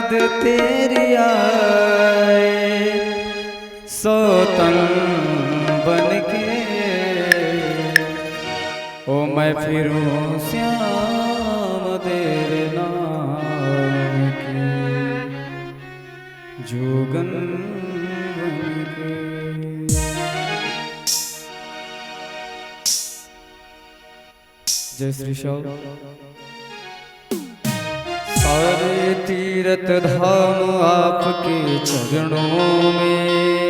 याद तेरी आए सोतन बन के ओ मैं फिरूं श्याम तेरे नाम की जोगन बन के। जय श्री श्याम। सारे तीर्थ धाम आपके चरणों में,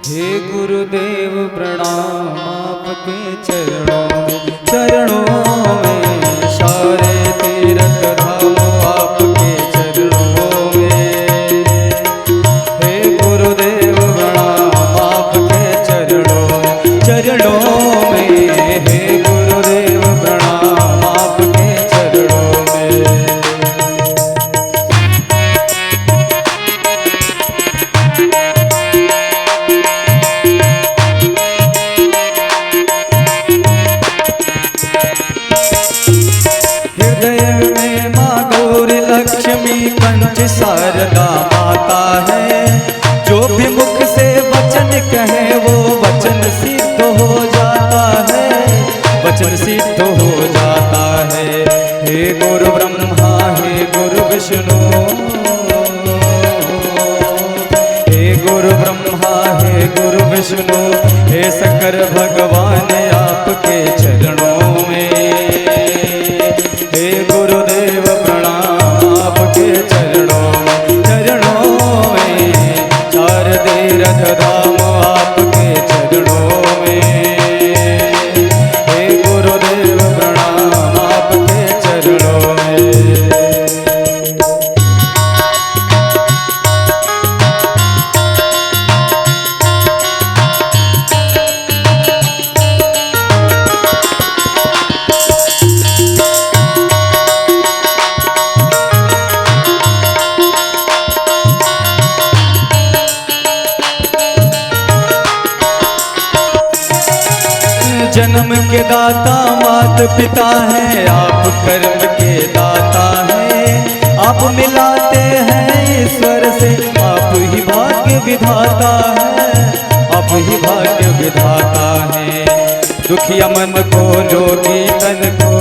हे गुरुदेव प्रणाम आपके चरणों में, चरणों में। सारे तीर्थ धाम आपके चरणों में, हे गुरुदेव प्रणाम आपके चरणों में, चरणों में। हे गुरुदेव प्रणाम आपके चरणों में। लक्ष्मी पंच शारदा माता है, जो भी मुख से वचन कहे वो वचन सिद्ध हो जाता है, वचन सिद्ध हो जाता है। हे गुरु ब्रह्मा हे गुरु विष्णु, हे गुरु ब्रह्मा हे गुरु विष्णु, हे शंकर भगवान आपके चरणों में, हे गुरुदेव प्रणाम आपके चरणों में, चरणों में। चार तीर्थ धाम आपके चरणों में, हे गुरुदेव प्रणाम आपके चरणों में। जन्म के दाता मात पिता हैं, आप कर्म के दाता हैं, आप मिलाते हैं ईश्वर से, आप ही भाग्य विधाता है, आप ही भाग्य विधाता है। दुखिया मन को रोगी तन को,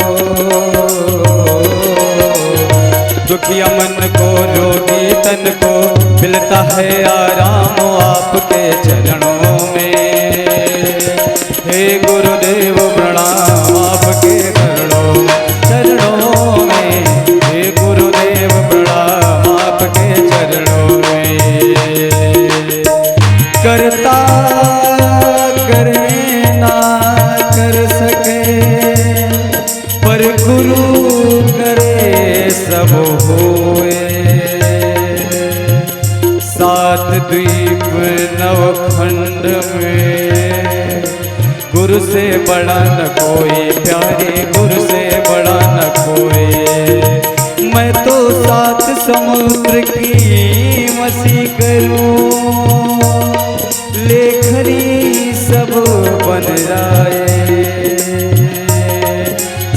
दुखिया मन को रोगी तन को मिलता है आराम आपके चरणों में। हे गुरुदेव प्रणाम आपके चरणों में, हे गुरुदेव प्रणाम आपके चरणों में। करता करे ना कर सके, पर गुरु करे सब होए। सात द्वीप नवखंड में गुरु से बड़ा न कोई, प्यारे गुरु से बड़ा न कोई। मैं तो सात समुद्र की मसी करूं, लेखनी सब बन जाए,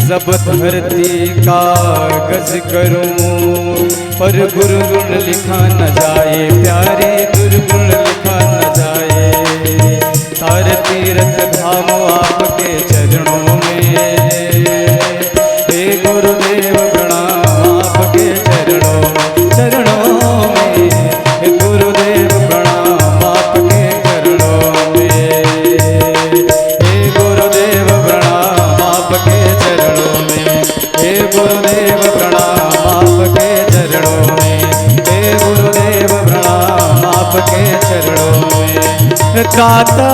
सब धरती कागज करूं, पर गुरु गुण लिखा न जाए, प्यारे गुरु गुण लिखा न जाए। सारे तीर्थ धाम आपके चरणों में, हे गुरुदेव प्रणाम आपके चरणों में, चरणों में। हे गुरुदेव प्रणाम आपके चरणों में, हे गुरुदेव प्रणाम आपके चरणों में, हे गुरुदेव प्रणाम आपके चरणों में, हे गुरुदेव प्रणाम आपके चरणों में। दाता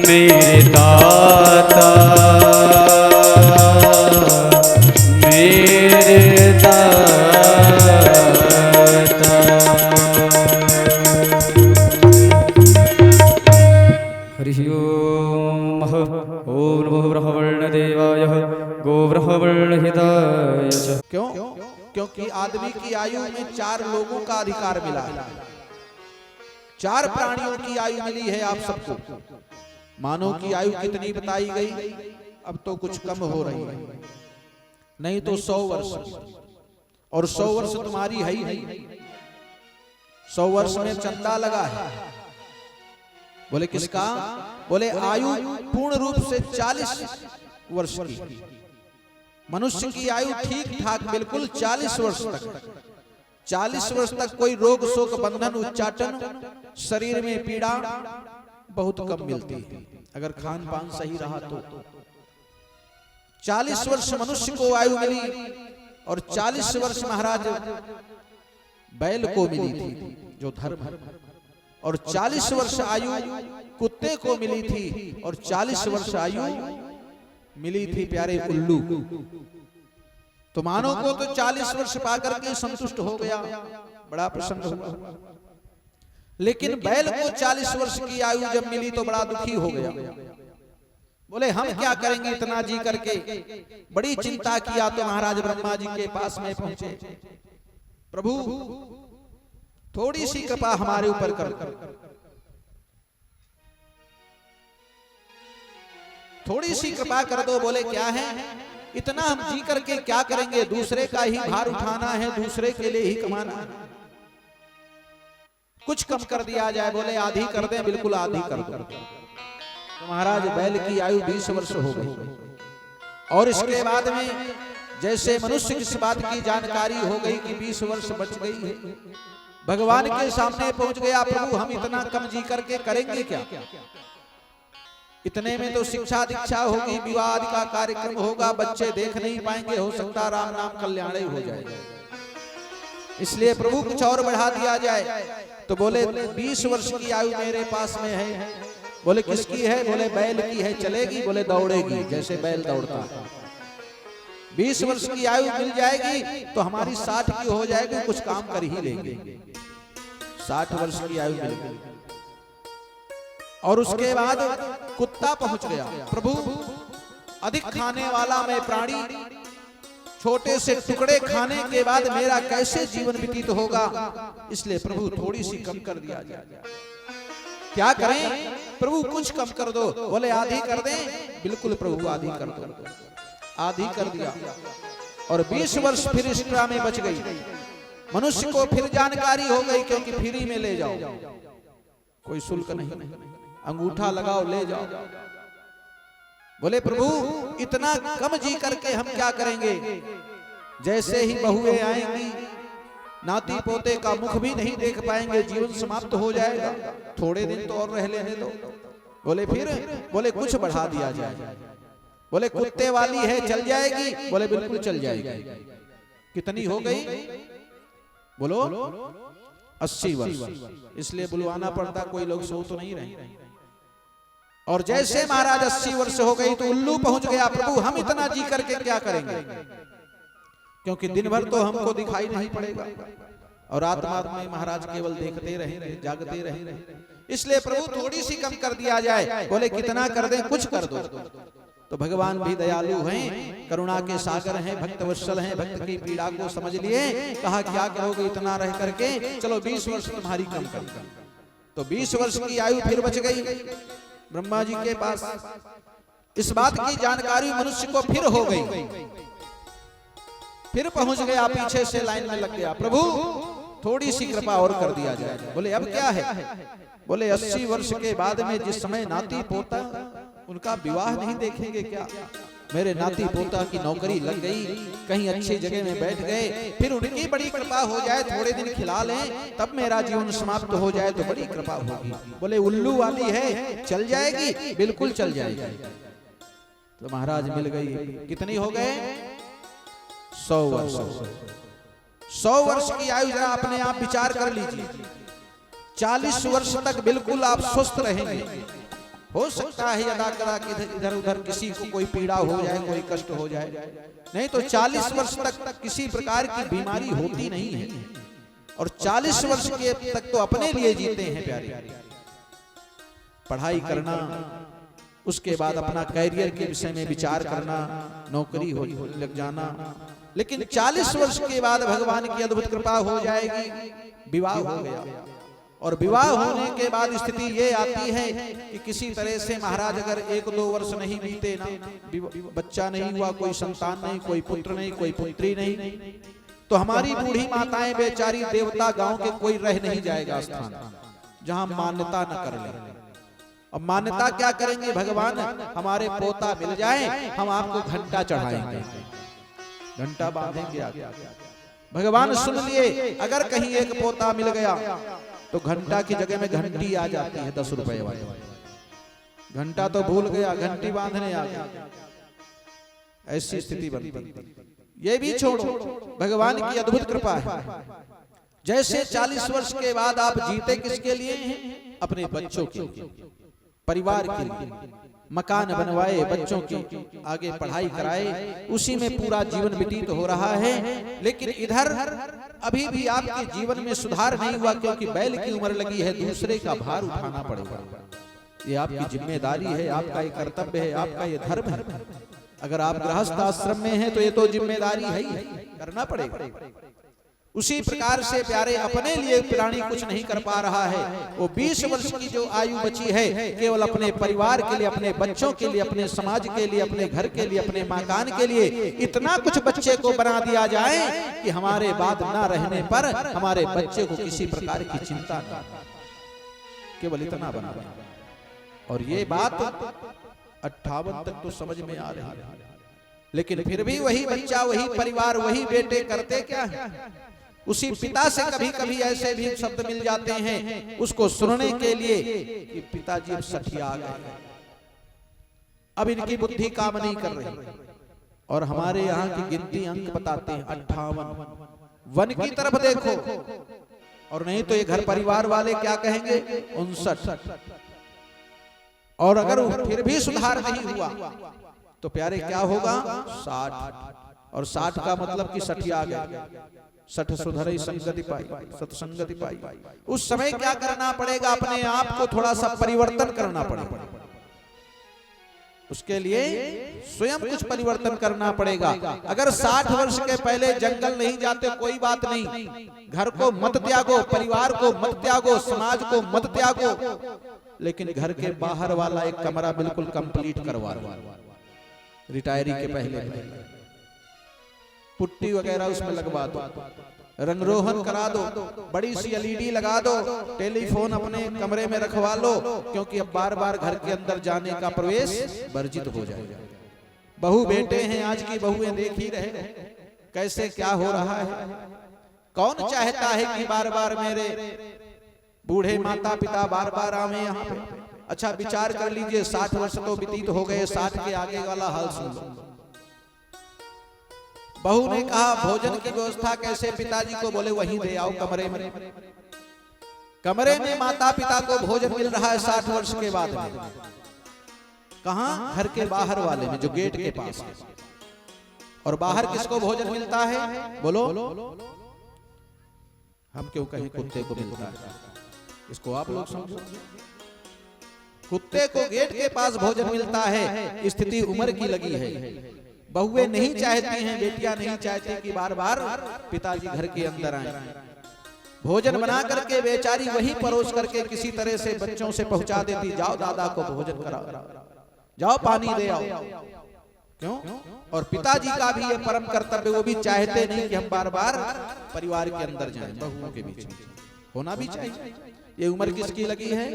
मेरे दाता, मेरे दाता। हरि ओम। ओम नमो ब्रह्मवर्णदेवाय गोब्रह्मवर्णहिताय च। क्यों? क्योंकि आदमी की आयु में 4 लोगों का अधिकार मिला है, 4 प्राणियों की आयु मिली है आप सबको। मानव की आयु कितनी बताई गई? अब तो कुछ कम हो रही है, नहीं तो 100 वर्ष, और 100 वर्ष तुम्हारी है ही नहीं। 100 वर्ष में चंदा लगा है। बोले किसका? बोले आयु पूर्ण रूप से 40 वर्ष की। मनुष्य की आयु ठीक ठाक बिल्कुल 40 वर्ष तक। 40 वर्ष तक कोई रोग शोक बंधन उच्चाटन शरीर में पीड़ा बहुत कम मिलती है अगर खान पान सही रहा तो। 40 वर्ष मनुष्य को आयु मिली और 40 वर्ष महाराज बैल को मिली थी जो धर्म है, और 40 वर्ष आयु कुत्ते को मिली थी, और 40 वर्ष आयु मिली थी प्यारे उल्लू। तो मानव को तो 40 वर्ष पाकर के संतुष्ट हो गया, बड़ा प्रसन्न हुआ। लेकिन बैल को 40 वर्ष की आयु जब मिली तो बड़ा दुखी हो गया। बोले हम क्या करेंगे इतना जी करके। बड़ी चिंता किया तो महाराज ब्रह्मा जी के पास में पहुंचे। प्रभु थोड़ी सी कृपा हमारे ऊपर कर, थोड़ी सी कृपा कर दो। बोले क्या है, इतना हम जी करके क्या करेंगे, दूसरे का ही भार उठाना है, दूसरे के लिए ही कमाना है, कुछ कम कर दिया जाए। बोले आधी कर दें, बिल्कुल आधी कर दो। तो महाराज बैल की आयु 20 वर्ष हो गई, और इसके बाद में जैसे मनुष्य की इस बात की जानकारी हो गई कि 20 वर्ष बच गई है, भगवान के सामने पहुंच गया। प्रभु हम इतना कम जी करके करेंगे क्या? इतने में तो शिक्षा दीक्षा होगी, विवाह आदि का कार्यक्रम होगा, बच्चे देख नहीं पाएंगे, हो सकता राम नाम कल्याण ही हो जाएगा। इसलिए प्रभु कुछ और बढ़ा दिया जाए। तो बोले 20 वर्ष की आयु मेरे पास में है। बोले किसकी है? बोले बैल की है। चलेगी? बोले दौड़ेगी जैसे बैल दौड़ता है। 20 वर्ष की आयु मिल जाएगी तो हमारी 60 की हो जाएगी, कुछ काम कर ही लेंगे। 60 वर्ष की आयु मिल गई, और उसके बाद कुत्ता पहुंच गया। प्रभु अधिक खाने वाला मैं प्राणी, छोटे से टुकड़े खाने के बाद मेरा कैसे जीवन व्यतीत होगा, इसलिए प्रभु थोड़ी सी कम कर दिया जाए। क्या करें प्रभु? कुछ कम कर दो। बोले आधी कर दें? बिल्कुल प्रभु आधी कर दो। आधी कर दिया, और 20 वर्ष फिर एक्स्ट्रा में बच गई। मनुष्य को फिर जानकारी हो गई, क्योंकि फ्री में ले जाओ, कोई शुल्क नहीं, अंगूठा लगाओ ले जाओ। बोले प्रभु इतना कम जी करके हम क्या करेंगे? जैसे ही बहुएं आएंगी, नाती पोते का मुख भी नहीं देख पाएंगे, जीवन समाप्त हो जाएगा। थोड़े दिन तो और रह लेने दो। बोले फिर? बोले कुछ बढ़ा दिया जाए। बोले कुत्ते वाली है, चल जाएगी? बोले बिल्कुल चल जाएगी। कितनी हो गई? बोलो 80 वर्ष। इसलिए बुलवाना पड़ता, कोई लोग सो तो नहीं रहे। और जैसे महाराज 80 वर्ष हो गई तो उल्लू पहुंच गया। प्रभु हम इतना जी करके क्या करेंगे, क्योंकि दिन भर तो हमको दिखाई नहीं पड़ेगा, और आत्मा में महाराज केवल देखते रहेंगे, जागते रहेंगे। इसलिए प्रभु थोड़ी सी कम कर दिया जाए। बोले कितना कर दें? कुछ कर दो। तो भगवान भी दयालु हैं, करुणा के सागर हैं, भक्त वत्सल हैं, भक्त की पीड़ा को समझ लिए। कहा क्या करोगे इतना रह करके, चलो 20 वर्ष तुम्हारी कम कर। तो 20 वर्ष की आयु फिर बच गई ब्रह्मा जी के पास। इस बात की जानकारी मनुष्य को फिर हो गई, फिर पहुंच गया, पीछे से लाइन में लग गया। प्रभु थोड़ी सी कृपा और कर दिया जाए। बोले अब क्या है? बोले 80 वर्ष के बाद में जिस समय नाती पोता, उनका विवाह नहीं देखेंगे क्या? मेरे नाती पोता की नौकरी लग गई, कहीं अच्छी जगह में बैठ गए, फिर उनकी बड़ी कृपा हो जाए, थोड़े दिन खिला लें, तब मेरा जीवन समाप्त हो जाए तो बड़ी कृपा होगी। बोले उल्लू वाली है, चल जाएगी? बिल्कुल चल जाएगी। तो महाराज मिल गई। कितनी हो गए? 100 वर्ष। 100 वर्ष की आयु जरा अपने आप विचार कर लीजिए। 40 वर्ष तक बिल्कुल आप स्वस्थ रहेंगे। हो सकता है यदा कदा इधर उधर किसी को कोई पीड़ा हो जाए, कोई कष्ट हो जाए, नहीं तो 40 वर्ष तक किसी प्रकार की बीमारी होती नहीं है। और 40 वर्ष के तक तो अपने लिए जीते हैं प्यारे। पढ़ाई करना, उसके बाद अपना कैरियर के विषय में विचार करना, नौकरी हो लग जाना। लेकिन 40 वर्ष के बाद भगवान की अद्भुत कृपा हो जाएगी, विवाह हो गया। और विवाह होने के बाद स्थिति ये आती है कि किसी तरह से महाराज अगर 1-2 वर्ष नहीं बीते ना, बच्चा नहीं हुआ, कोई संतान नहीं, कोई पुत्र नहीं, कोई पुत्री नहीं, तो हमारी बूढ़ी माताएं बेचारी देवता गांव के कोई रह नहीं जाएगा स्थान जहां मान्यता न कर ले। अब मान्यता क्या करेंगे, भगवान हमारे पोता मिल जाए हम आपको घंटा चढ़ाएंगे, घंटा बांधेंगे आगे। भगवान सुन लिए, अगर कहीं एक पोता मिल गया तो घंटा की जगह में घंटी आ जाती है 10 रुपए वाली। घंटा तो भूल गया, घंटी बांधने आ गया, ऐसी स्थिति बनती। ये भी छोड़ो, भगवान की अद्भुत कृपा है। जैसे 40 वर्ष के बाद आप जीते किसके लिए हैं? अपने बच्चों के लिए, परिवार के लिए। मकान बनवाए, बच्चों की आगे पढ़ाई कराए, उसी में पूरा जीवन व्यतीत हो रहा है। लेकिन इधर अभी भी आपके जीवन में सुधार नहीं हुआ, क्योंकि बैल की उम्र लगी है, दूसरे का भार उठाना पड़ेगा। ये आपकी जिम्मेदारी है, आपका ये कर्तव्य है, आपका ये धर्म है। अगर आप गृहस्थ आश्रम में हैं तो ये तो जिम्मेदारी है ही, करना पड़ेगा। उसी प्रकार से प्यारे अपने लिए प्राणी कुछ नहीं कर पा रहा है। वो 20 वर्ष की जो आयु बची है केवल अपने परिवार के लिए, अपने बच्चों के लिए, अपने समाज के लिए, अपने घर के लिए, अपने मकान के लिए इतना कुछ बच्चे को बना दिया जाए कि हमारे बाद ना रहने पर हमारे बच्चे को किसी प्रकार की चिंता न, केवल इतना बना। और ये बात 58 तक तो समझ में आ रही है, लेकिन फिर भी वही बच्चा, वही परिवार, वही बेटे करते क्या है? उसी पिता से कभी कभी ऐसे भी शब्द मिल जाते हैं उसको सुनने के लिए कि पिताजी अब सठिया गए, अब इनकी बुद्धि काम नहीं कर रही। और हमारे यहाँ की गिनती अंक बताते हैं 58। वन की तरफ देखो, और नहीं तो ये घर परिवार वाले क्या कहेंगे 59। और अगर फिर भी सुधार नहीं हुआ तो प्यारे क्या होगा 60। और 60 का मतलब कि सठिया गया, सठ सुधरई संगति पाई, सत्संगति पाई। उस समय क्या करना पड़ेगा? अपने आप को थोड़ा सा परिवर्तन करना पड़ेगा। उसके लिए स्वयं कुछ परिवर्तन करना पड़ेगा। अगर 60 वर्ष के पहले जंगल नहीं जाते कोई बात नहीं, घर को मत त्यागो, परिवार को मत त्यागो, समाज को मत त्यागो, लेकिन घर के बाहर वाला एक कमरा बिल्कुल कंप्लीट करवा लो रिटायरी के पहले। पुट्टी वगैरह उसमें लगवा दो, रंगरोहन करा दो, बड़ी सी LED लगा दो, टेलीफोन अपने कमरे में रखवा लो, क्योंकि अब बार बार घर के अंदर जाने का प्रवेश वर्जित हो जाएगा। बहू बेटे हैं, आज की बहुएं देख ही रहे कैसे क्या हो रहा है। कौन चाहता है कि बार बार मेरे बूढ़े माता पिता बार बार आवे यहाँ पे? अच्छा विचार कर लीजिए, 60 वर्ष तो व्यतीत हो गए, 60 के आगे वाला हाल सुन लो। बहू ने कहा भोजन की व्यवस्था कैसे? पिताजी को बोले वहीं दे आओ कमरे में। कमरे में माता पिता को भोजन मिल रहा है 60 वर्ष के बाद में। कहां? घर के बाहर वाले में, जो गेट के पास है। और बाहर किसको भोजन मिलता है? बोलो, हम क्यों कहें कुत्ते को मिलता है? इसको आप लोग समझो। कुत्ते को गेट के पास भोजन मिलता है। स्थिति उम्र की लगी है। बहुएं नहीं चाहती हैं, बेटियां नहीं चाहती कि बार बार पिताजी घर के अंदर आए। भोजन बना करके बेचारी वही परोस करके किसी तरह से बच्चों से पहुंचा देती, जाओ दादा को भोजन कराओ, जाओ पानी दे आओ। क्यों? और पिताजी का भी ये परम कर्तव्य, वो भी चाहते नहीं कि हम बार बार परिवार के अंदर जाएं, बहुओं के बीच में होना भी चाहिए। ये उम्र किसकी लगी है?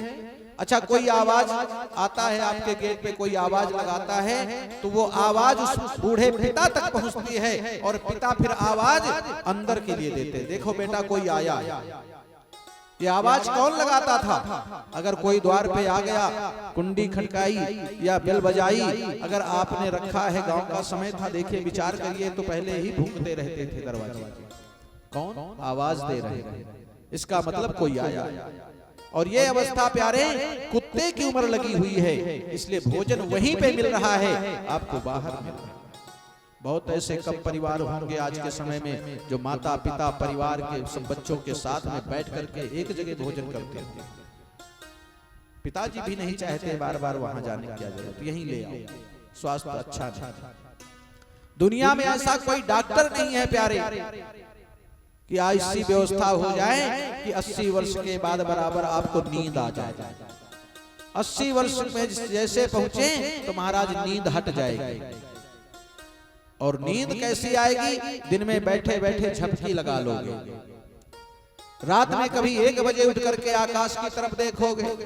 अच्छा कोई आवाज आता है आपके गेट पे, कोई आवाज लगाता है तो वो आवाज उस बूढ़े पिता तक पहुंचती है, और पिता फिर आवाज अंदर के लिए देते, देखो बेटा कोई आया। ये आवाज कौन लगाता था? अगर कोई द्वार पे आ गया, कुंडी खटकाई या बेल बजाई, अगर आपने रखा है, गांव का समय था, देखिए विचार करिए, तो पहले ही भूखते रहते थे दरवाजे। कौन आवाज दे रहे हैं? इसका मतलब कोई आया। और ये अवस्था प्यारे कुत्ते की उम्र लगी हुई है, इसलिए भोजन वहीं पे मिल रहा है, आपको बाहर मिल रहा है। बहुत ऐसे कम परिवार होंगे आज के समय में जो माता पिता परिवार के सब बच्चों के साथ में बैठ करके एक जगह भोजन करते हैं। पिताजी भी नहीं चाहते बार बार वहां जाने की जरूरत, यहीं ले आओ, स्वास्थ्य अच्छा नहीं। दुनिया में ऐसा कोई डॉक्टर नहीं है प्यारे कि ऐसी व्यवस्था हो जाए कि 80 वर्ष के बाद बराबर आपको नींद आ जाए। 80 वर्ष में जैसे पहुंचे तो महाराज नींद हट जाएगी। और नींद कैसी आएगी? दिन में बैठे बैठे झपकी लगा लोगे, रात में कभी 1 बजे उठ करके आकाश की तरफ देखोगे,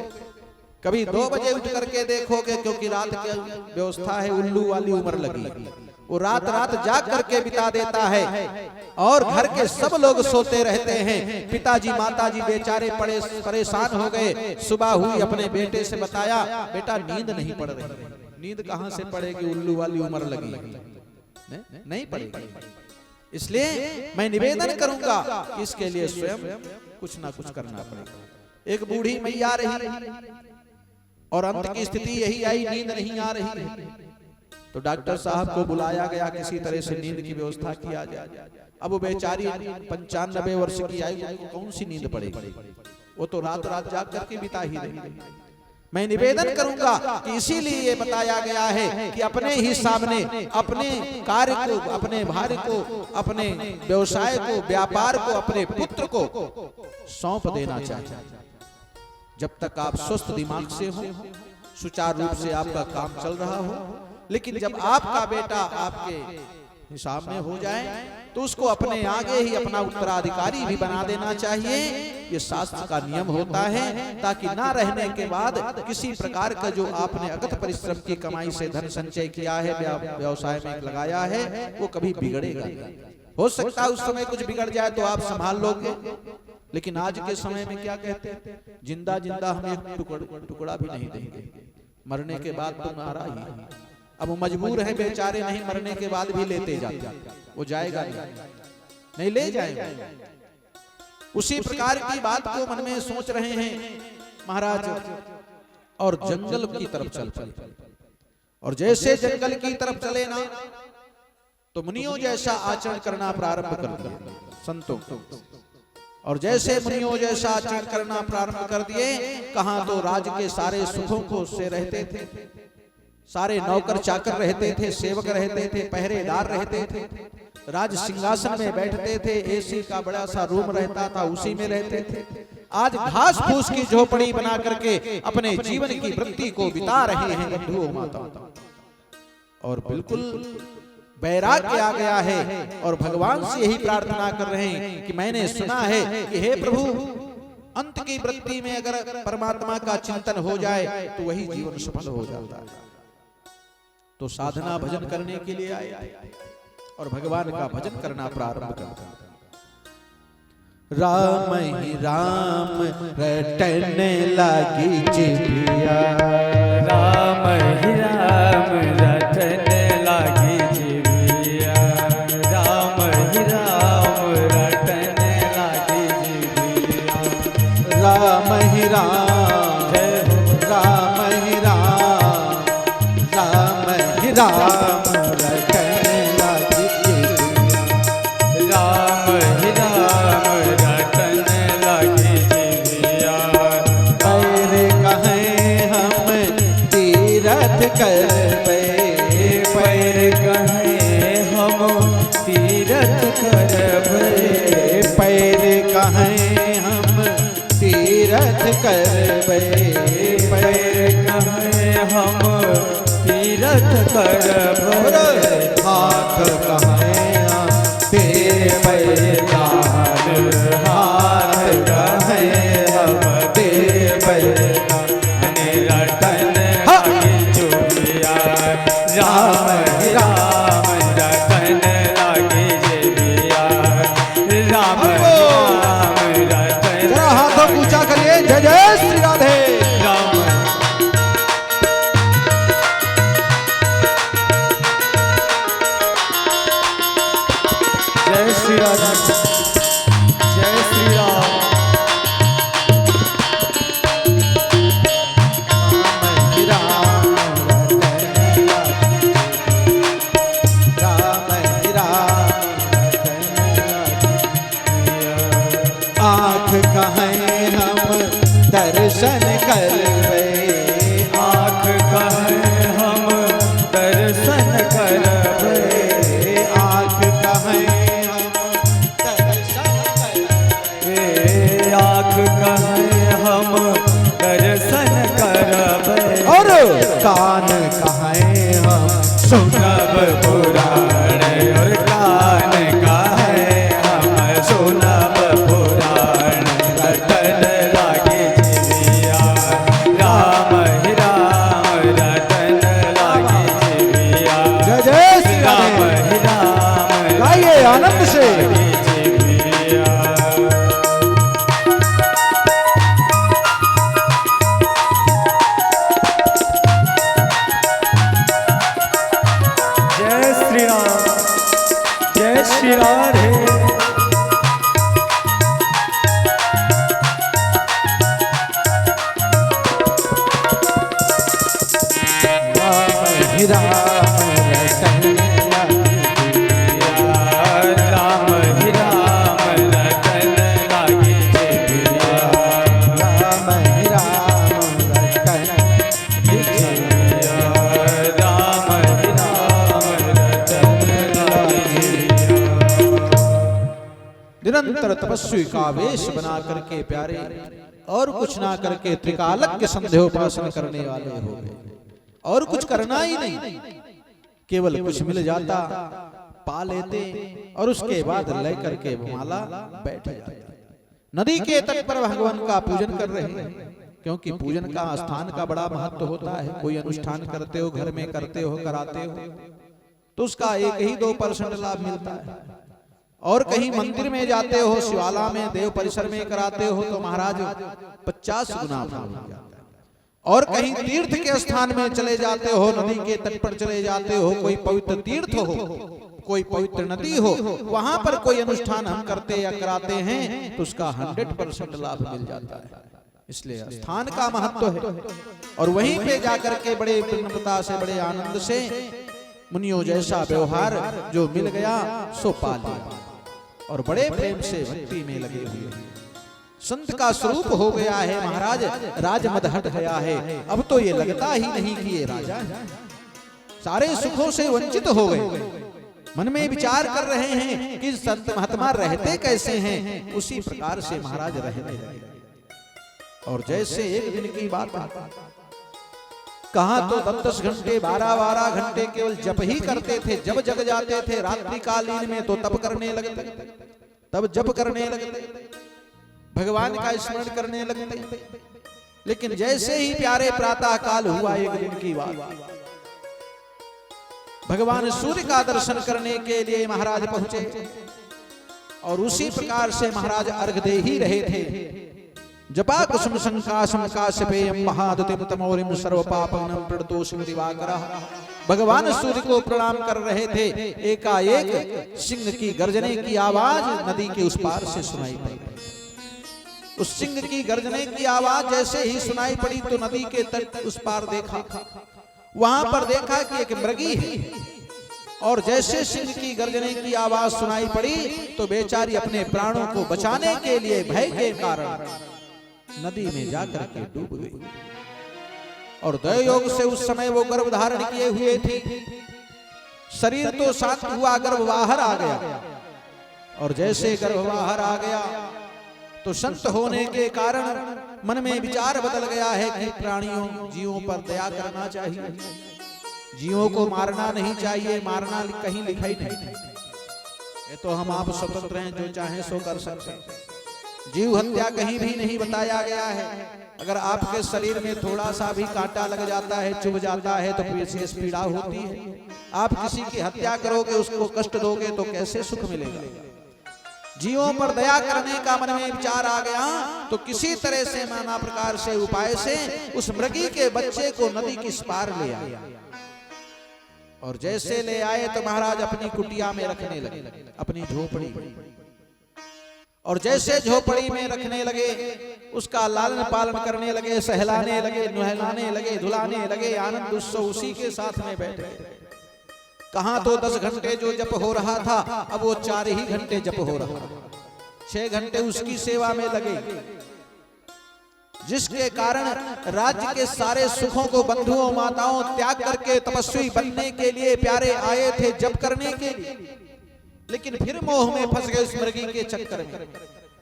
कभी 2 बजे उठ करके देखोगे, क्योंकि रात की व्यवस्था है, उल्लू वाली उम्र लगी। वो रात रात जाग करके बिता देता है और घर के सब लोग सोते रहते हैं। पिताजी माताजी बेचारे परेशान हो गए। सुबह हुई, अपने बेटे से बताया, बेटा नींद नहीं पड़ रही। नींद कहां से पड़ेगी, उल्लू वाली उम्र लगी, नहीं पड़ेगी। इसलिए मैं निवेदन करूंगा कि इसके लिए स्वयं कुछ ना कुछ करना पड़ेगा। एक बूढ़ी मैया रही और अंत की स्थिति यही आई, नींद नहीं आ रही है। तो डॉक्टर साहब को बुलाया गया, किसी तरह से नींद की व्यवस्था किया जाए। अब वो बेचारी 95 वर्ष की आयु, कौन सी नींद पड़ेगी? वो तो रात रात जाग करके बिता ही रही। मैं निवेदन करूंगा कि इसीलिए ये बताया गया है कि अपने ही सामने अपने कार्य को, अपने भार्य को, अपने व्यवसाय को, व्यापार को, अपने पुत्र को सौंप देना चाहिए। जब तक आप स्वस्थ दिमाग से हो, सुचारू रूप से आपका काम चल रहा हो। लेकिन जब आपका बेटा आपके हिसाब में हो जाए तो उसको अपने आगे ही अपना उत्तराधिकारी भी बना देना चाहिए। ये शास्त्र का नियम होता है, ताकि ना रहने के बाद किसी प्रकार का जो आपने अगत परिश्रम की कमाई से धन संचय किया है, व्यवसाय में लगाया है, वो कभी बिगड़ेगा। हो सकता है उस समय कुछ बिगड़ जाए तो आप संभाल लोगे, लेकिन आज के समय में क्या कहते हैं, जिंदा जिंदा हम एक टुकड़ा भी नहीं देंगे, मरने के बाद तो नारा ही। अब वो मजबूर है बेचारे, नहीं मरने के बाद भी लेते जाते, वो जाएगा नहीं ले जाएगा। उसी प्रकार की बात को मन में सोच रहे हैं महाराज, और जंगल की तरफ चल पड़े। और जैसे जंगल की तरफ चले ना, तो मुनियों जैसा आचरण करना प्रारंभ कर दिया संतों। और जैसे मुनियों जैसा आचरण करना प्रारंभ कर दिए, कहां तो राज के सारे सुखों को से रहते थे, सारे नौकर चाकर रहते थे, सेवक रहते थे, पहरेदार रहते थे, राज सिंहासन में बैठते थे, एसी का बड़ा सा रूम रहता था, उसी में रहते थे। आज घास फूस की झोपड़ी बना करके अपने जीवन की वृत्ति को बिता रहे हैं बंधुओं माताओं। और बिल्कुल वैराग्य आ गया है, और भगवान से यही प्रार्थना कर रहे हैं कि मैंने सुना है कि हे प्रभु, अंत की वृत्ति में अगर परमात्मा का चिंतन हो जाए तो वही जीवन सफल हो जाता है। तो साधना भजन करने के लिए आए और भगवान का भजन करना प्रारंभ करता। राम ही राम रटने लगी जिभिया, राम ही राम रटने लगी जिभिया, राम ही राम रटने लगी जिभिया, राम ही राम, राम ही राम, राम ही राम रटने लगी जिभिया, राम ही राम रटने लगी जिभिया। पैर कहें हम तीरथ करबे, पैर कहें हम तीरथ करबै, पैर कहें हम तीरथ करबे, पैर कहें हम तीरथ करबै, हाथ कहें हम देबै दान, हाथ कहें हम देबै दान, रटन लगी जिभिया, राम ही राम रटन लगी जिभिया, राम ही राम रटन। जरा हाथों को ऊंचा करिए, जय जय श्री राधे। राम जय श्री राधे, जय श्री राम। राम ही राम रटने लगी, सुनब पुराण और कान का है हम सुनब पुराण रटन लागे जीविया राम ही राम रटन लागे जीविया जय जय श्री राम राधे। ही राम गाइए आनंद से। लागे जीविया। जय श्री राम जय श्री राधे। राम ही राम रटन राम ही राम रटन लागे जीविया राम ही राम रटन जीविया राम ही राम रटन लागे जीविया। निरंतर तपस्वी का वेश बना करके प्यारे और कुछ ना करके त्रिकालज्ञ संध्योपासन करने वाले हो गए। और कुछ करना ही नहीं, केवल कुछ मिल जाता पा लेते और उसके बाद ले करके माला बैठ जाते। नदी के तट पर भगवान का पूजन कर रहे हैं, क्योंकि पूजन का स्थान का बड़ा महत्व होता है। कोई अनुष्ठान करते हो, घर में करते हो, कराते हो, तो उसका 1 ही 2% लाभ मिलता है। और कहीं मंदिर में जाते हो, शिवाला में, देव परिसर में कराते हो, तो महाराज 50 गुना फल मिल जाता है। और कहीं तीर्थ के स्थान में चले जाते हो, नदी के तट पर चले जाते हो, कोई पवित्र तीर्थ हो, कोई पवित्र नदी हो, वहां पर कोई अनुष्ठान हम करते या कराते हैं तो उसका 100% लाभ मिल जाता है। इसलिए स्थान का महत्व है। और वहीं पे जाकर के बड़े प्रसन्नता से, बड़े आनंद से मुनियों जैसा व्यवहार जो मिल गया सो पा लिया और बड़े प्रेम से भक्ति में लगे हुए हैं। संत का स्वरूप हो गया है महाराज, राजमद हट गया है। अब तो ये लगता ही नहीं कि ये राजा है। सारे सुखों से वंचित हो गए। मन में विचार कर रहे हैं कि संत महात्मा रहते कैसे हैं, उसी प्रकार से महाराज रहने लगे। और जैसे एक दिन की बात कहा तो 10 घंटे 12 घंटे केवल जप ही करते थे। जब जग जाते थे रात्रि कालीन में तो तप करने लगते, तब जप करने लगते, भगवान का स्मरण करने लगते। लेकिन जैसे ही प्यारे प्रातः काल हुआ, एक दिन की बात, भगवान सूर्य का दर्शन करने के लिए महाराज पहुंचे और उसी प्रकार से महाराज अर्घ दे ही रहे थे। जपा कुसुम संकाशम काश्यपेयम महादुतिम तमोरिम सर्व पापग्नम प्रणतोषिम दिवाकरः। भगवान सूर्य को प्रणाम कर रहे थे। एकाएक सिंह की गर्जने की आवाज नदी के उस पार से सुनाई पड़ी। उस सिंह की गर्जने की आवाज जैसे ही सुनाई पड़ी तो नदी के तट उस पार देखा, वहां पर देखा कि एक मृगी है। और जैसे सिंह की गर्जने की आवाज सुनाई पड़ी तो बेचारी अपने प्राणों को बचाने के लिए भय के कारण नदी में जाकर के डूब गई। और दयोग से उस समय वो गर्भ धारण किए हुए थी। शरीर तो शांत हुआ, गर्भ बाहर आ गया। और जैसे गर्भ बाहर आ गया तो संत होने के कारण मन में विचार बदल गया है कि प्राणियों, जीवों पर दया करना चाहिए, जीवों को मारना नहीं चाहिए। मारना कहीं लिखा ही नहीं। ये तो हम आप स्वतंत्र हैं, जो चाहें सो कर सकते हैं। जीव हत्या कहीं भी नहीं बताया गया है। अगर आपके शरीर में थोड़ा सा भी कांटा लग जाता है, चुभ जाता है, तो विशेष पीड़ा होती है। आप किसी की हत्या करोगे, उसको कष्ट दोगे तो कैसे सुख मिलेगा। जीवों पर दया करने का मन में विचार आ गया तो किसी तरह से, नाना प्रकार से, उपाय से उस मृगी के बच्चे को नदी के इस पार ले आया। और जैसे ले आए तो महाराज अपनी कुटिया में रखने लगे, अपनी झोपड़ी। और जैसे झोपड़ी में रखने लगे उसका लालन पालन करने लगे, सहलाने लगे, नहलाने लगे, धुलाने लगे, आनंद उत्सव उसी के साथ में बैठ गए। कहां तो 10 घंटे जो जप हो रहा था, अब वो 4 ही घंटे जप हो रहा। 6 घंटे उसकी सेवा में लगे, जिसके कारण राज्य के सारे सुखों को बंधुओं माताओं त्याग करके तपस्वी बनने के लिए प्यारे आए थे, जप करने के लिए। लेकिन फिर मोह में फंस गए उस मृगी के चक्कर में।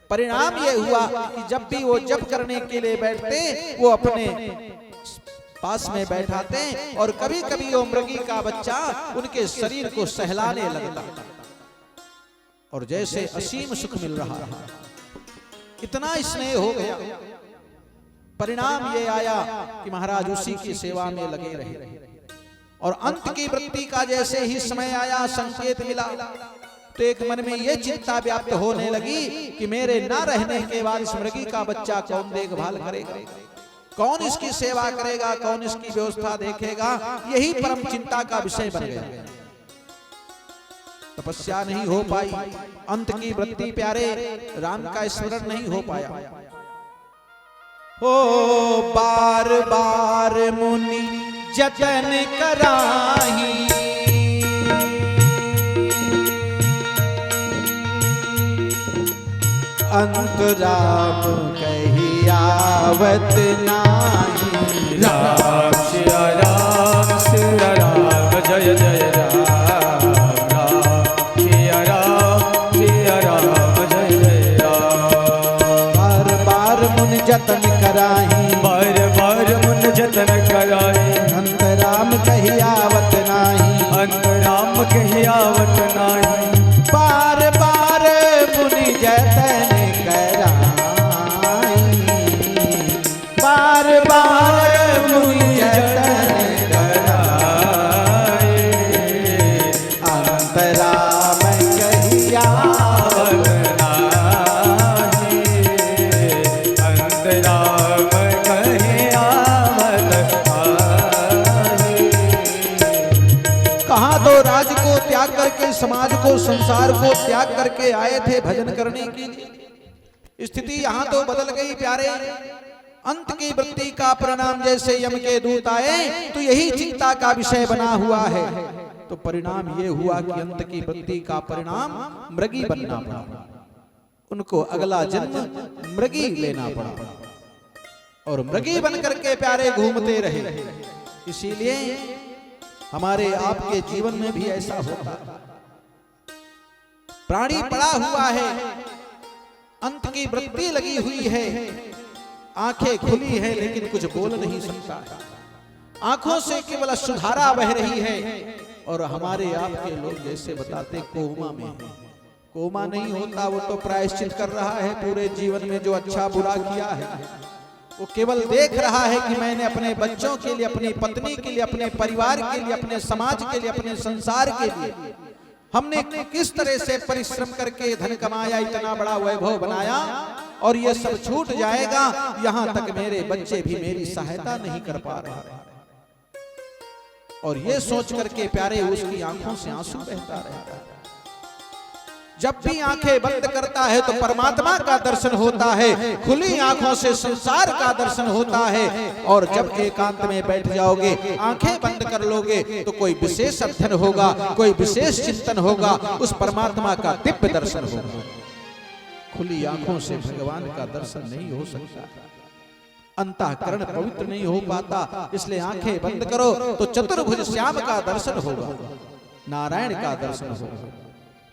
परिणाम यह हुआ कि जब भी वो जप करने के लिए बैठते, वो अपने पास में बैठाते और कभी कभी वो मृगी का बच्चा उनके शरीर को सहलाने लगता और जैसे असीम सुख मिल रहा है। इतना स्नेह हो गया, परिणाम ये आया कि महाराज उसी की सेवा में लगे रहे और अंत की वृत्ति का जैसे ही समय आया, संकेत मिला, तो एक मन में ये चिंता व्याप्त होने लगी कि मेरे न रहने के बाद इस मृगी का बच्चा कौन देखभाल करेगा, कौन इसकी सेवा करेगा, कौन इसकी व्यवस्था देखेगा। यही परम चिंता का विषय बन गया। तपस्या नहीं हो पाई, अंत की वृत्ति प्यारे राम का स्मरण नहीं हो पाया। हो बार बार मुनि जतन कराही, अंत राम कही आवत नाही। राम सिया राम सिया राम जय जय राम, राम सिया राम जय जय राम। बार बार मुनि जतन कराही, बार बार मुन जतन कराए, अंत राम कही आवत नाही। अंत राम कही आवत नाही। बार बार मुनि जतन कराई, बार बार मुनि जतन कराई, अंत राम कही आवत नाही, अंत राम कही आवत नाही। कहां तो राज को त्याग करके, समाज को, संसार को त्याग करके आए थे भजन करने की, स्थिति यहां तो बदल गई प्यारे। अंत की वृत्ति का परिणाम जैसे यम के दूत आए तो यही चिंता का विषय बना हुआ है। तो परिणाम ये हुआ कि अंत की वृत्ति का परिणाम मृगी बनना पड़ा, उनको अगला जन्म मृगी लेना पड़ा और मृगी बन करके प्यारे घूमते रहे। इसीलिए हमारे आपके जीवन में भी ऐसा होता है, प्राणी पड़ा हुआ है, अंत की वृत्ति लगी हुई है, आंखें खुली है लेकिन कुछ बोल नहीं सकता है, आंखों से केवल सुधारा बह रही है और हमारे आपके लोग जैसे बताते कोमा में है। कोमा नहीं होता, वो तो प्रायश्चित कर रहा है पूरे जीवन में जो अच्छा बुरा किया है। वो केवल देख रहा है कि मैंने अपने बच्चों के लिए, अपनी पत्नी के लिए, अपने परिवार के लिए, अपने समाज के लिए, अपने संसार के लिए हमने किस तरह से परिश्रम करके धन कमाया, इतना बड़ा वैभव बनाया और ये सब छूट जाएगा। यहां तक मेरे बच्चे भी मेरी सहायता नहीं कर पा रहे और ये सोच करके प्यारे उसकी आंखों से आंसू बहता रहता है। जब भी आंखें बंद करता है तो परमात्मा का दर्शन होता है, खुली आंखों से संसार का दर्शन होता है। और जब एकांत में बैठ जाओगे, आंखें बंद कर लोगे तो कोई विशेष अध्ययन होगा, कोई विशेष चिंतन होगा, उस परमात्मा का दिव्य दर्शन होगा। खुली आंखों से भगवान का दर्शन नहीं हो सकता, अंतःकरण पवित्र नहीं हो पाता। इसलिए आंखें बंद करो तो चतुर्भुज श्याम का दर्शन होगा, नारायण का दर्शन होगा,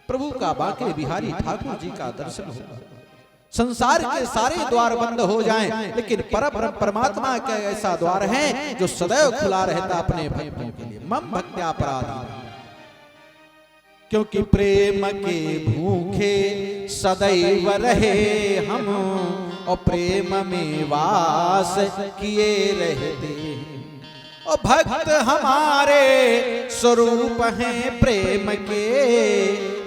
प्रभु का बांके बिहारी ठाकुर जी का दर्शन होगा। संसार के सारे द्वार बंद हो जाएं, लेकिन परमात्मा का ऐसा द्वार है जो सदैव खुला रहता अपने भक्तों के लिए। मम भक्त्या पराधीन, क्योंकि प्रेम के भूखे सदैव रहे हम और प्रेम में वास किए रहते हैं। और भक्त हमारे स्वरूप हैं प्रेम के,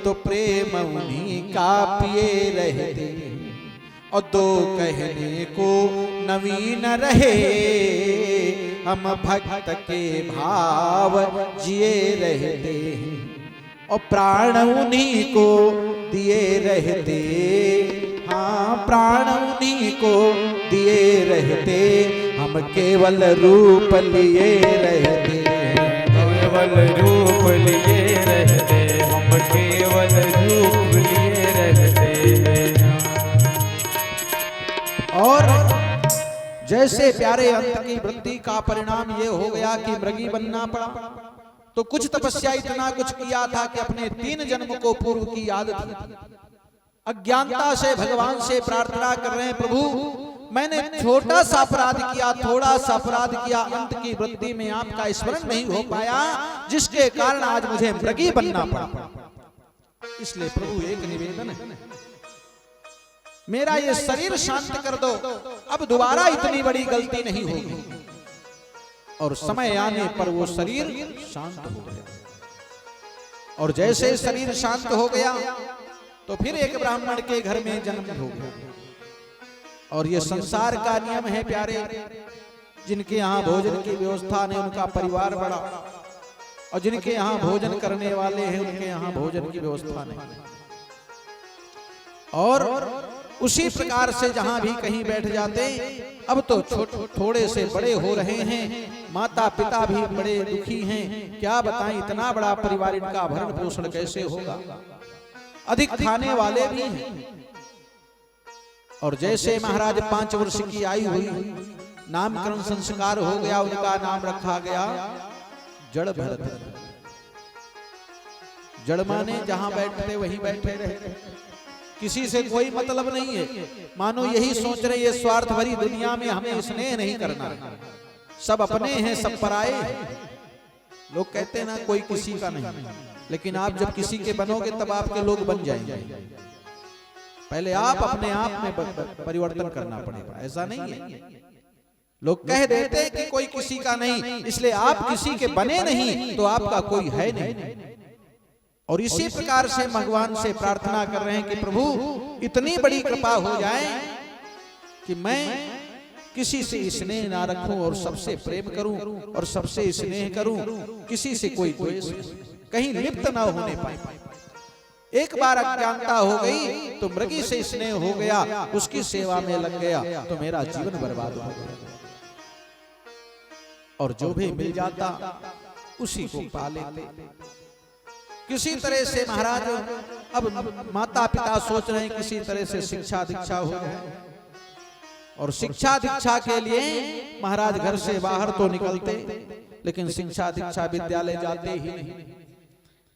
तो प्रेम उन्हीं का पिए रहते हैं। और दो कहने को नवीन रहे, हम भक्त के भाव जिए रहते हैं और प्राण उन्हीं को दिए रहते। हाँ, प्राण उन्हीं को दिए रहते, हम केवल रूप लिए रहते, केवल रूप लिए रहते, हम केवल रूप लिए रहते। और जैसे प्यारे अंत की वृत्ति का परिणाम ये हो गया कि मृगी बनना पड़ा, तो कुछ तपस्या इतना कुछ किया था कि अपने 3 जन्म को पूर्व की याद थी। अज्ञानता से भगवान से प्रार्थना कर रहे हैं, प्रभु मैंने छोटा सा अपराध किया, थोड़ा सा अपराध किया, अंत की वृत्ति में आपका स्मरण नहीं हो पाया, जिसके कारण आज मुझे मृगी बनना पड़ा। इसलिए प्रभु एक निवेदन है, मेरा ये शरीर शांत कर दो, अब दोबारा इतनी बड़ी गलती नहीं होगी। और समय आने पर वो शरीर शांत हो गया। और जैसे शरीर शांत हो गया तो फिर एक ब्राह्मण के घर में जन्म हो गया। और ये संसार का नियम है प्यारे, जिनके यहाँ भोजन की व्यवस्था नहीं उनका परिवार बड़ा, और जिनके यहाँ भोजन करने वाले हैं उनके यहाँ भोजन की व्यवस्था नहीं। और उसी प्रकार से जहां भी कहीं बैठ जाते, अब तो थोड़े से बड़े हो रहे हैं, माता पिता भी बड़े दुखी हैं, क्या बताएं इतना बड़ा परिवार, इनका भरण पोषण कैसे होगा, अधिक खाने वाले भी हैं। और जैसे महाराज 5 वर्ष की आयु हुई, नामकरण संस्कार हो गया, उनका नाम रखा गया जड़ भरत। जड़ माने जहां बैठते वहीं बैठे रहे, किसी से कोई मतलब नहीं है। मानो यही सोच रहे ये स्वार्थ भरी दुनिया में हमें स्नेह नहीं करना, सब अपने हैं सब पराए हैं। लोग कहते हैं ना कोई किसी का नहीं, लेकिन आप जब किसी के बनोगे तब आपके लोग बन जाएंगे। पहले आप अपने आप में परिवर्तन करना पड़ेगा, ऐसा नहीं है। लोग कह देते हैं कि कोई किसी का नहीं, इसलिए आप किसी के बने नहीं तो आपका कोई है नहीं। और इसी प्रकार से भगवान से प्रार्थना कर रहे हैं कि प्रभु इतनी बड़ी कृपा हो जाए कि मैं किसी से स्नेह ना रखूं और सबसे प्रेम करूं और सबसे स्नेह करूं, किसी से कोई द्वेष कहीं लिप्त ना होने पाए। एक बार अज्ञानता हो गई तो मृगी से स्नेह हो गया, उसकी सेवा में लग गया तो मेरा जीवन बर्बाद हो गया। और जो भी मिल जाता उसी को पा लेते। किसी तरह से महाराज अब माता पिता सोच रहे हैं किसी तरह से शिक्षा दीक्षा हो जाए, और शिक्षा दीक्षा के लिए महाराज घर से बाहर तो निकलते, लेकिन शिक्षा दीक्षा विद्यालय जाते ही नहीं,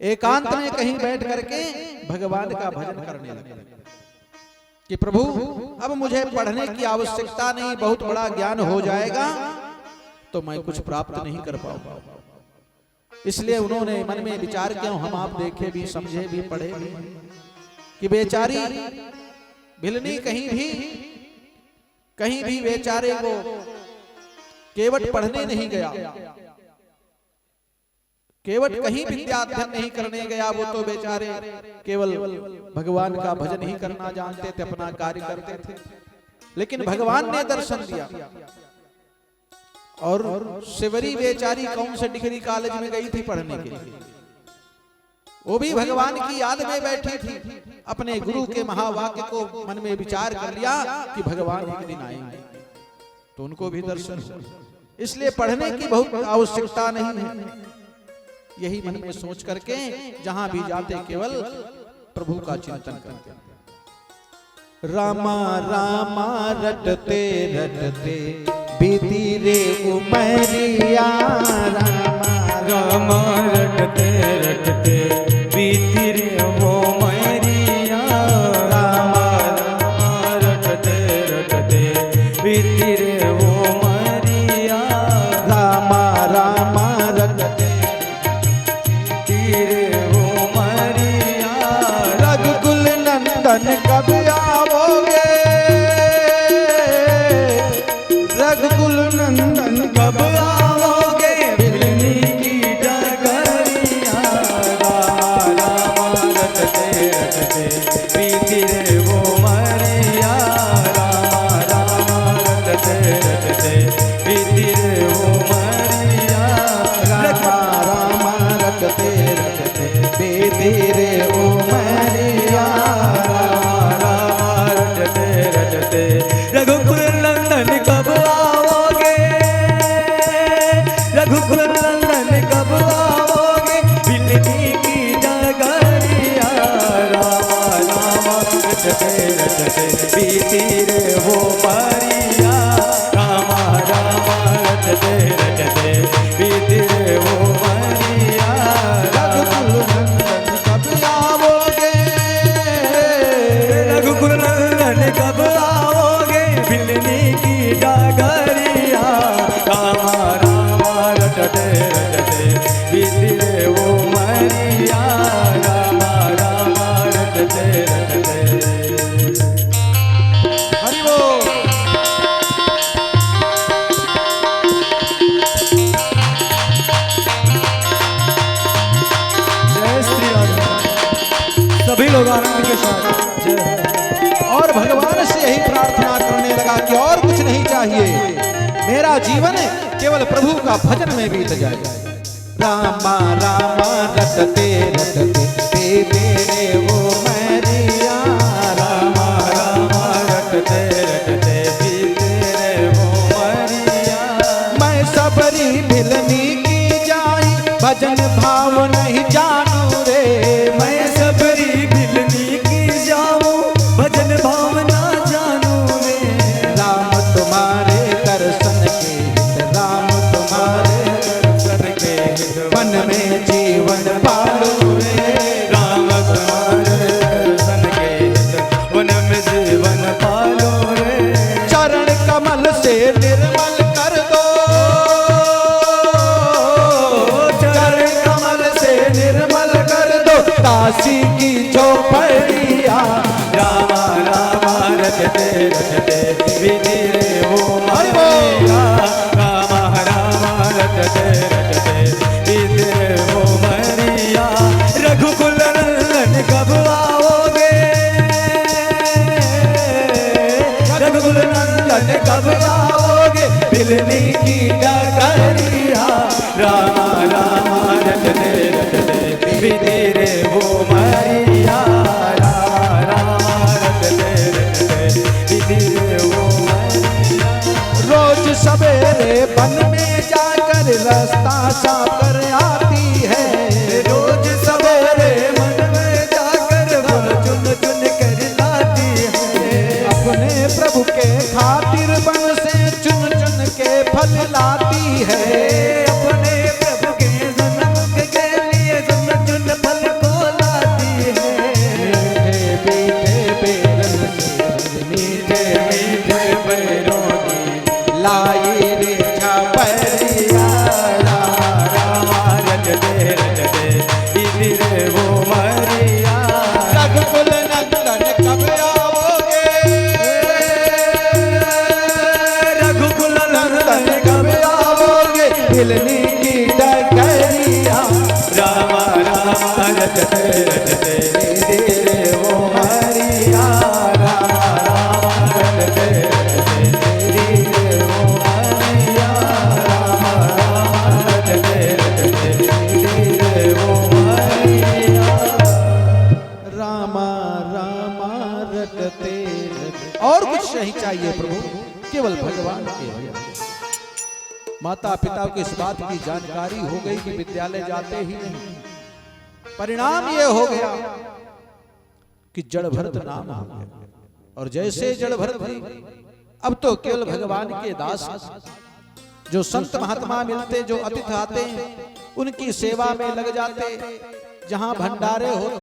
एकांत में कहीं बैठ करके भगवान का भजन करने लगे कि प्रभु अब मुझे पढ़ने की आवश्यकता नहीं, बहुत बड़ा ज्ञान हो जाएगा तो मैं कुछ प्राप्त नहीं कर पाऊंगा। इसलिए उन्होंने मन में विचार किया, हम आप देखे भी समझे भी पढ़े भी, कि बेचारी भिलनी कहीं भी बेचारे को केवट पढ़ने नहीं गया, केवट कहीं विद्या अध्ययन नहीं करने गया, वो तो बेचारे केवल भगवान का भजन ही करना जानते थे, अपना कार्य करते थे। लेकिन भगवान ने दर्शन दिया। और शिवरी बेचारी कौन से डिग्री कॉलेज में गई थी पढ़ने के लिए, वो भी भगवान की याद में बैठी थी, अपने गुरु के महावाक्य को मन में विचार कर लिया कि भगवान एक दिन आएंगे तो उनको भी दर्शन हो। इसलिए पढ़ने की बहुत आवश्यकता नहीं है, यही मन में सोच करके जहां भी जाते केवल प्रभु का चिंतन करते। रामा रामा रटते रटते बीती रे उमरिया, रामा रामा रटते रटते बीती रे वो मैरिया, रामा रामा रटते रटते बीती रे वो मैरिया, रामा रामा रटते बीती रे वो मैरिया। रघुकुल नंदन कब आओगे, रघुकुल नंदन कब आओगे भिलनी की डगरिया, रामा रामा रटते रटते बीती रे वो मैरिया, रामा रामा रटते रटते बीती रे वो मैरिया, रामा रामा रटते रटते बीती रे उमरिया, रामा रटते रटते रघुकुल नंदन कब आओगे, रघुकुल नंदन कब आओगे भिलनी की डगरिया, रामा रामा रटते रटते बीती रे वो मैरिया, रामा रामा रटते रटते बीती रे वो मैरिया, रघुकुल नंदन कब आओगे, रघुकुल नंदन कब आओगे भिलनी लोग आनंद के साथ। और भगवान से यही प्रार्थना करने लगा कि और कुछ नहीं चाहिए, मेरा जीवन केवल प्रभु का भजन में बीत जाए। रामा रामा रटते रटते बेबे रे ओ मैरिया, रामा रामा रटते रटते बेबे रे ओ मैरिया। मैं सबरी भिलनी की जाई भजन भाव नहीं जानू रे, मैं सबरी भिलनी की जाऊं भजन भावना जानू रे। राम तुम्हारे दर्शन के हित, राम तुम्हारे दर्शन के हित, मन में जीवन पालो रे। राम तुम्हारे दर्शन के हित वन में जीवन पालो रे। चरण कमल से निर्मल कर दो, चरण कमल से निर्मल कर दो काशी की झोपड़िया। रामा रामा रटते रटते विधि रे ओ मैया। रामा रामा रटते रटते विधि रे ओ मैया। रघुकुल नंदन कब आओगे, रघुकुल नंदन कब आओगे, भिलनी की डगरिया। रामा रामा रटते रटते विधि रे ओ मैया। रामा रामा रटते रटते विधि रे ओ मैया। रोज सवेरे वन में जाकर रास्ता साफ कर आती है, रोज सवेरे मन में जाकर फल चुन चुन कर लाती है। अपने प्रभु के खातिर वन से चुन चुन के फल लाती है। अपने प्रभु के जन्म के लिए चुन चुन फल को लाती है। मीठे मीठे बेरन से मीठे मीठे बैरों की लाई रे छापरिया। रामा रामा रटते रटते विधि रे ओ मैया। रघुकुल नंदन कब आओगे, रघुकुल नंदन कब आओगे, भिलनी की डगरिया। रामा रामा रटते रटते विधि रे ओ मैया। रामा रामा रटते रटते विधि रे ओ मैया। रामा रामा रटते रटते विधि रे ओ मैया। रामा रामा रटते रटते। और कुछ नहीं चाहिए प्रभु, केवल भगवान के भजन। माता पिता को इस बात की जानकारी हो गई कि विद्यालय जाते ही नहीं, परिणाम ये हो गया कि जड़ भरत नाम हो गया। और जैसे जड़ भरत जी अब तो केवल भगवान के दास, जो संत महात्मा मिलते, जो अतिथि आते हैं, उनकी सेवा में लग जाते, जहां भंडारे होते